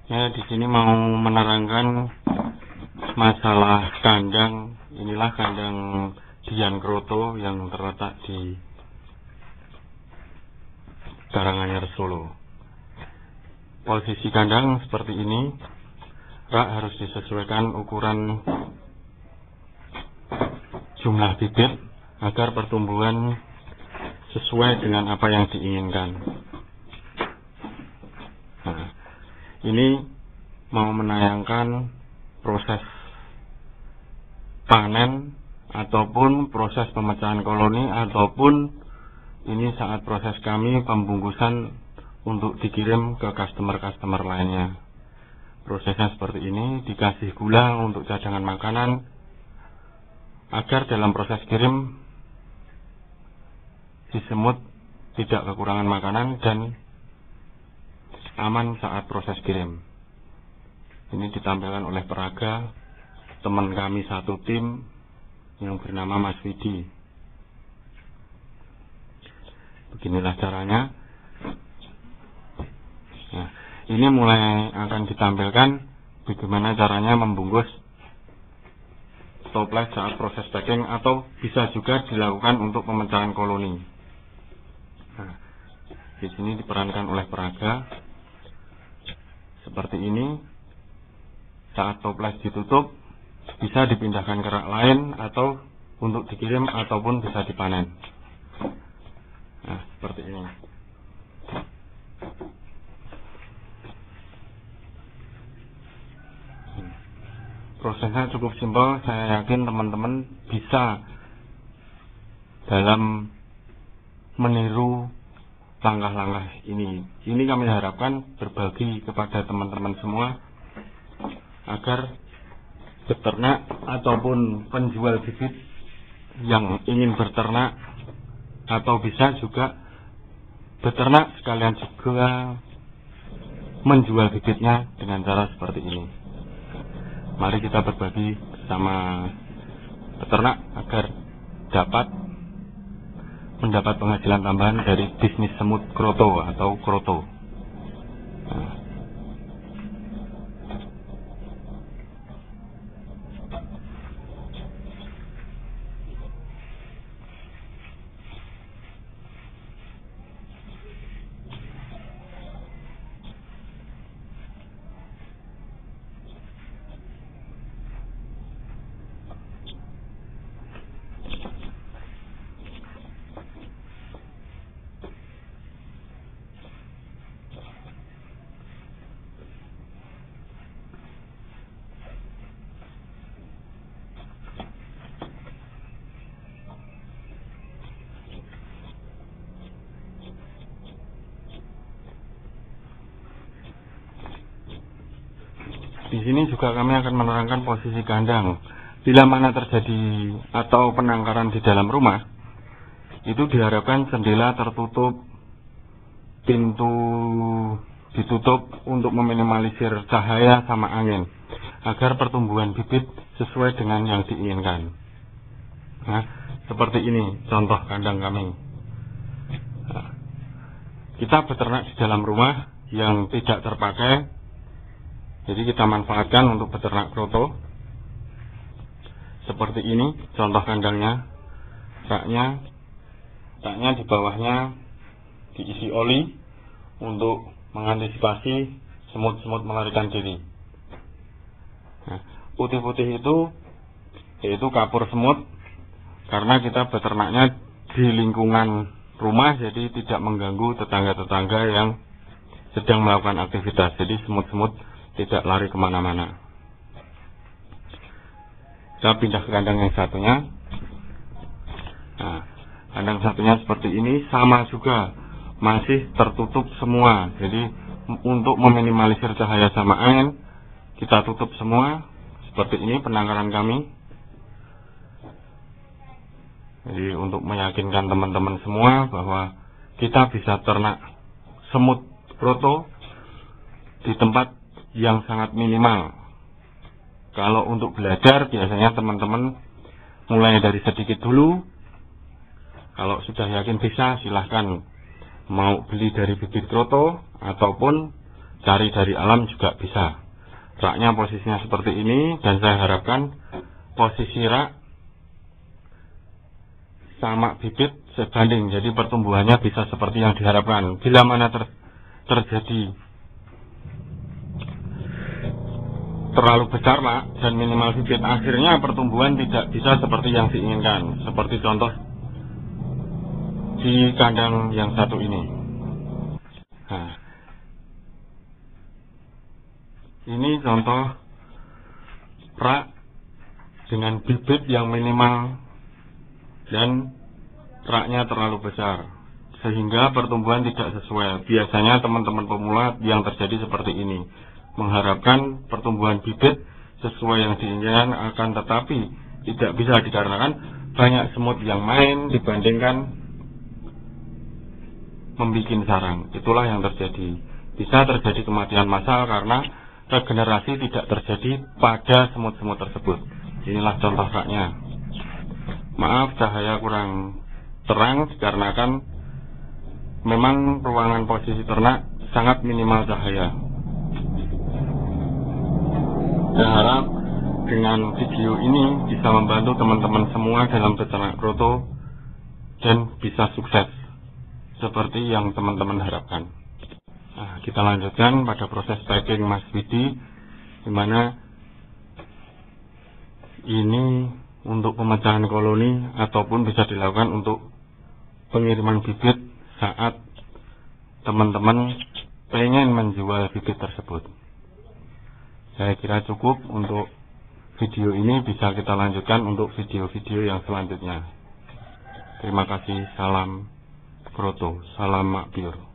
Ya, di sini mau menerangkan masalah kandang. Inilah kandang Dian Kroto yang terletak di Karanganyar, Solo. Posisi kandang seperti ini. Rak harus disesuaikan ukuran jumlah bibit agar pertumbuhan sesuai dengan apa yang diinginkan. Nah, ini mau menayangkan proses panen ataupun proses pemecahan koloni, ataupun ini saat proses kami pembungkusan untuk dikirim ke customer-customer lainnya. Prosesnya seperti ini, dikasih gula untuk cadangan makanan agar dalam proses kirim si semut tidak kekurangan makanan dan aman saat proses kirim. Ini ditampilkan oleh peraga teman kami satu tim yang bernama Mas Widi. Beginilah caranya. Nah, ini mulai akan ditampilkan bagaimana caranya membungkus toples saat proses packing, atau bisa juga dilakukan untuk pemecahan koloni. Nah, di sini diperankan oleh peraga seperti ini. Saat toples ditutup, bisa dipindahkan ke rak lain atau untuk dikirim ataupun bisa dipanen. Nah, seperti ini. Prosesnya cukup simpel. Saya yakin teman-teman bisa dalam meniru langkah-langkah ini. Ini kami harapkan berbagi kepada teman-teman semua agar peternak ataupun penjual bibit yang ingin berternak, atau bisa juga beternak sekalian juga menjual bibitnya dengan cara seperti ini. Mari kita berbagi bersama peternak agar dapat mendapat penghasilan tambahan dari bisnis semut kroto atau kroto. Nah, di sini juga kami akan menerangkan posisi kandang. Bila mana terjadi atau penangkaran di dalam rumah, itu diharapkan jendela tertutup, pintu ditutup untuk meminimalisir cahaya sama angin, agar pertumbuhan bibit sesuai dengan yang diinginkan. Nah, seperti ini contoh kandang kami. Nah, kita beternak di dalam rumah yang tidak terpakai, jadi kita manfaatkan untuk beternak kroto. Seperti ini contoh kandangnya. Raknya di bawahnya diisi oli untuk mengantisipasi semut-semut melarikan diri. Nah, putih-putih itu yaitu kapur semut, karena kita beternaknya di lingkungan rumah, jadi tidak mengganggu tetangga-tetangga yang sedang melakukan aktivitas. Jadi semut-semut tidak lari kemana-mana. Kita pindah ke kandang yang satunya. Nah, kandang satunya seperti ini, sama juga, masih tertutup semua. Jadi untuk meminimalisir cahaya sama angin, kita tutup semua. Seperti ini penangkaran kami. Jadi untuk meyakinkan teman-teman semua bahwa kita bisa ternak semut kroto di tempat yang sangat minimal. Kalau untuk belajar, biasanya teman-teman mulai dari sedikit dulu. Kalau sudah yakin bisa, silahkan mau beli dari bibit kroto ataupun cari dari alam juga bisa. Raknya posisinya seperti ini, dan saya harapkan posisi rak sama bibit sebanding, jadi pertumbuhannya bisa seperti yang diharapkan. Bila mana terjadi terlalu besar rak dan minimal bibit, akhirnya pertumbuhan tidak bisa seperti yang diinginkan, seperti contoh di kandang yang satu ini. Nah, ini contoh rak dengan bibit yang minimal dan raknya terlalu besar, sehingga pertumbuhan tidak sesuai. Biasanya teman-teman pemula yang terjadi seperti ini, mengharapkan pertumbuhan bibit sesuai yang diinginkan, akan tetapi tidak bisa dikarenakan banyak semut yang main dibandingkan membuat sarang. Itulah yang terjadi. Bisa terjadi kematian massal karena regenerasi tidak terjadi pada semut-semut tersebut. Inilah contoh raknya. Maaf cahaya kurang terang dikarenakan memang ruangan posisi ternak sangat minimal cahaya. Saya harap dengan video ini bisa membantu teman-teman semua dalam beternak kroto dan bisa sukses seperti yang teman-teman harapkan. Nah, kita lanjutkan pada proses packing Mas Widi, dimana ini untuk pemecahan koloni ataupun bisa dilakukan untuk pengiriman bibit saat teman-teman pengen menjual bibit tersebut. Saya kira cukup untuk video ini, bisa kita lanjutkan untuk video-video yang selanjutnya. Terima kasih, salam kroto, salam makbiur.